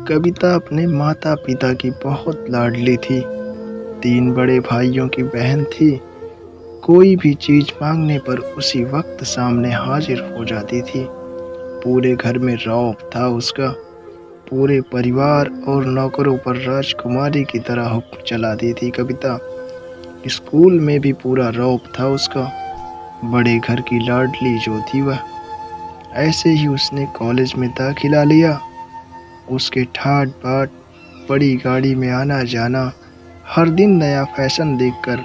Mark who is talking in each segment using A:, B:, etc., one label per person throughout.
A: कविता अपने माता पिता की बहुत लाडली थी। 3 बड़े भाइयों की बहन थी। कोई भी चीज मांगने पर उसी वक्त सामने हाजिर हो जाती थी। पूरे घर में रौब था उसका। पूरे परिवार और नौकरों पर राजकुमारी की तरह हुक्म चलाती थी कविता। स्कूल में भी पूरा रौब था उसका। बड़े घर की लाडली जो थी वह। ऐसे ही उसने कॉलेज में दाखिला लिया। उसके ठाट बाट, बड़ी गाड़ी में आना जाना, हर दिन नया फैशन देखकर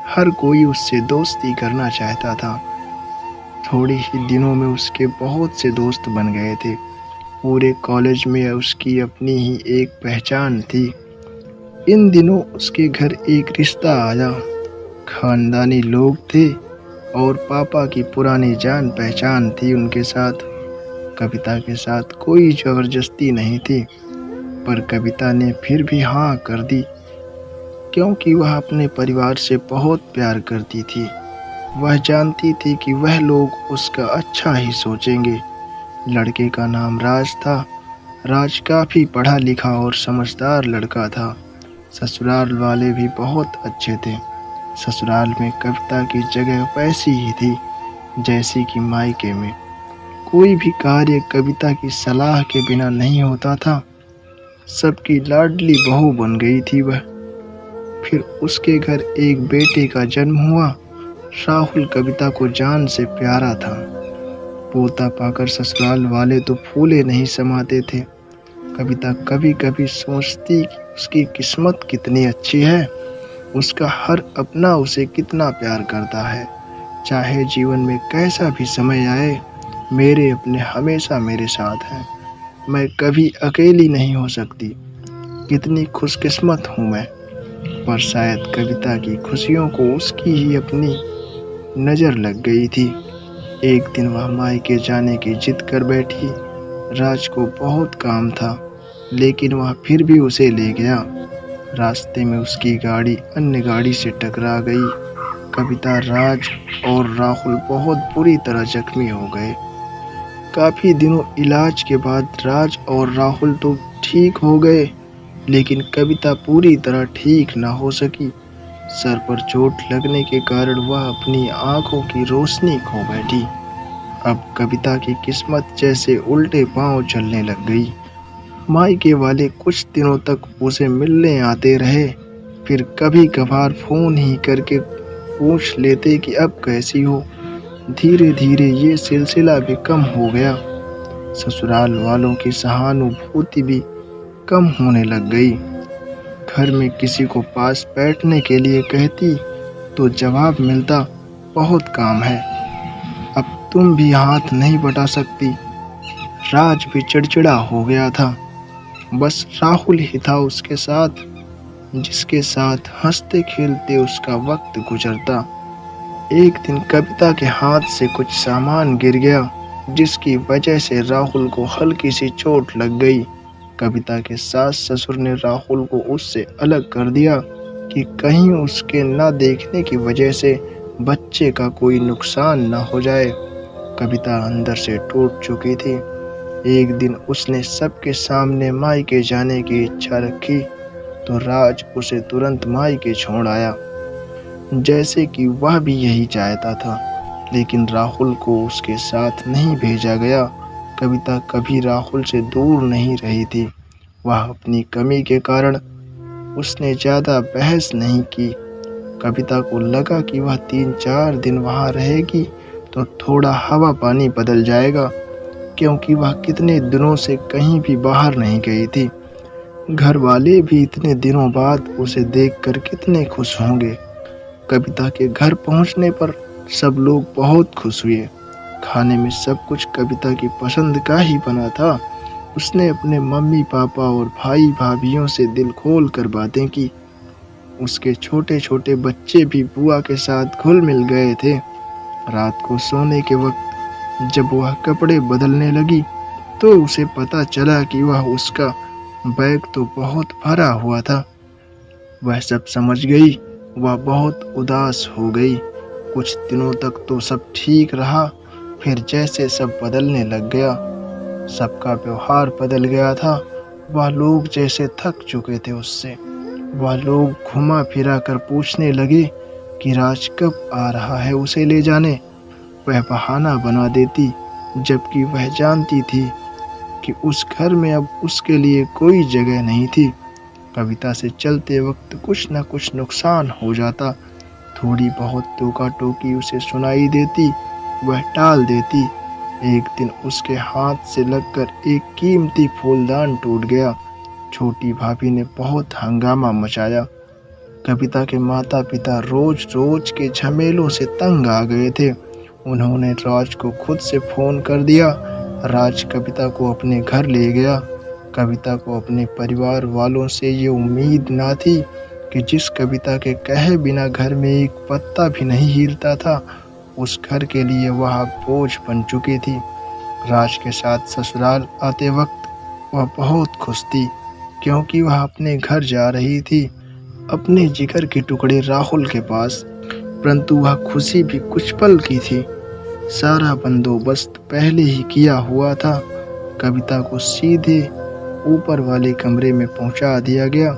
A: हर कोई उससे दोस्ती करना चाहता था। थोड़े ही दिनों में उसके बहुत से दोस्त बन गए थे। पूरे कॉलेज में उसकी अपनी ही एक पहचान थी। इन दिनों उसके घर एक रिश्ता आया। खानदानी लोग थे और पापा की पुरानी जान पहचान थी उनके साथ। कविता के साथ कोई जबरदस्ती नहीं थी, पर कविता ने फिर भी हाँ कर दी, क्योंकि वह अपने परिवार से बहुत प्यार करती थी। वह जानती थी कि वह लोग उसका अच्छा ही सोचेंगे। लड़के का नाम राज था। राज काफ़ी पढ़ा लिखा और समझदार लड़का था। ससुराल वाले भी बहुत अच्छे थे। ससुराल में कविता की जगह वैसी ही थी जैसी कि मायके में। कोई भी कार्य कविता की सलाह के बिना नहीं होता था। सबकी लाडली बहू बन गई थी वह। फिर उसके घर एक बेटे का जन्म हुआ। राहुल कविता को जान से प्यारा था। पोता पाकर ससुराल वाले तो फूले नहीं समाते थे। कविता कभी कभी सोचती कि उसकी किस्मत कितनी अच्छी है। उसका हर अपना उसे कितना प्यार करता है। चाहे जीवन में कैसा भी समय आए, मेरे अपने हमेशा मेरे साथ हैं। मैं कभी अकेली नहीं हो सकती। कितनी खुशकिस्मत हूँ मैं। पर शायद कविता की खुशियों को उसकी ही अपनी नज़र लग गई थी। एक दिन वह मायके जाने की जिद कर बैठी। राज को बहुत काम था, लेकिन वह फिर भी उसे ले गया। रास्ते में उसकी गाड़ी अन्य गाड़ी से टकरा गई। कविता, राज और राहुल बहुत बुरी तरह जख्मी हो गए। काफ़ी दिनों इलाज के बाद राज और राहुल तो ठीक हो गए, लेकिन कविता पूरी तरह ठीक न हो सकी। सर पर चोट लगने के कारण वह अपनी आंखों की रोशनी खो बैठी। अब कविता की किस्मत जैसे उल्टे पांव चलने लग गई। मायके वाले कुछ दिनों तक उसे मिलने आते रहे, फिर कभी कभार फोन ही करके पूछ लेते कि अब कैसी हो। धीरे धीरे ये सिलसिला भी कम हो गया। ससुराल वालों की सहानुभूति भी कम होने लग गई। घर में किसी को पास बैठने के लिए कहती तो जवाब मिलता, बहुत काम है, अब तुम भी हाथ नहीं बटा सकती। राज भी चिड़चिड़ा हो गया था। बस राहुल ही था उसके साथ, जिसके साथ हंसते खेलते उसका वक्त गुजरता। एक दिन कविता के हाथ से कुछ सामान गिर गया, जिसकी वजह से राहुल को हल्की सी चोट लग गई। कविता के सास ससुर ने राहुल को उससे अलग कर दिया कि कहीं उसके न देखने की वजह से बच्चे का कोई नुकसान न हो जाए। कविता अंदर से टूट चुकी थी। एक दिन उसने सबके सामने मायके जाने की इच्छा रखी तो राज उसे तुरंत मायके छोड़ आया, जैसे कि वह भी यही चाहता था। लेकिन राहुल को उसके साथ नहीं भेजा गया। कविता कभी राहुल से दूर नहीं रही थी। वह अपनी कमी के कारण उसने ज़्यादा बहस नहीं की। कविता को लगा कि वह 3-4 दिन वहाँ रहेगी तो थोड़ा हवा पानी बदल जाएगा, क्योंकि वह कितने दिनों से कहीं भी बाहर नहीं गई थी। घर वाले भी इतने दिनों बाद उसे देखकर कितने खुश होंगे। कविता के घर पहुंचने पर सब लोग बहुत खुश हुए। खाने में सब कुछ कविता की पसंद का ही बना था। उसने अपने मम्मी पापा और भाई भाभीियों से दिल खोल कर बातें की। उसके छोटे छोटे बच्चे भी बुआ के साथ घुल मिल गए थे। रात को सोने के वक्त जब वह कपड़े बदलने लगी तो उसे पता चला कि वह उसका बैग तो बहुत भरा हुआ था। वह सब समझ गई। वह बहुत उदास हो गई। कुछ दिनों तक तो सब ठीक रहा, फिर जैसे सब बदलने लग गया, सबका व्यवहार बदल गया था। वह लोग जैसे थक चुके थे उससे। वह लोग घुमा फिरा कर पूछने लगे कि राज कब आ रहा है उसे ले जाने। वह बहाना बना देती, जबकि वह जानती थी कि उस घर में अब उसके लिए कोई जगह नहीं थी। कविता से चलते वक्त कुछ न कुछ नुकसान हो जाता। थोड़ी बहुत टोका-टोकी उसे सुनाई देती, वह टाल देती। एक दिन उसके हाथ से लगकर एक कीमती फूलदान टूट गया। छोटी भाभी ने बहुत हंगामा मचाया। कविता के माता-पिता रोज-रोज के झमेलों से तंग आ गए थे। उन्होंने राज को खुद से फ़ोन कर दिया। राज कविता को अपने घर ले गया। कविता को अपने परिवार वालों से ये उम्मीद ना थी कि जिस कविता के कहे बिना घर में एक पत्ता भी नहीं हिलता था, उस घर के लिए वह बोझ बन चुकी थी। राज के साथ ससुराल आते वक्त वह बहुत खुश थी, क्योंकि वह अपने घर जा रही थी, अपने जिगर के टुकड़े राहुल के पास। परंतु वह खुशी भी कुछ पल की थी। सारा बंदोबस्त पहले ही किया हुआ था। कविता को सीधे ऊपर वाले कमरे में पहुंचा दिया गया।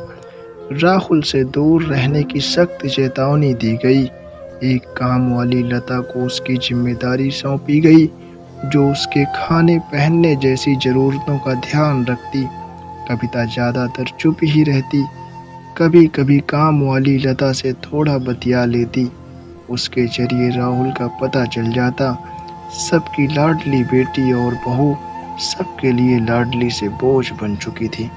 A: राहुल से दूर रहने की सख्त चेतावनी दी गई। एक काम वाली लता को उसकी जिम्मेदारी सौंपी गई, जो उसके खाने पहनने जैसी ज़रूरतों का ध्यान रखती। कविता ज़्यादातर चुप ही रहती। कभी कभी काम वाली लता से थोड़ा बतिया लेती। उसके जरिए राहुल का पता चल जाता। सबकी लाडली बेटी और बहू सबके लिए लाडली से बोझ बन चुकी थी।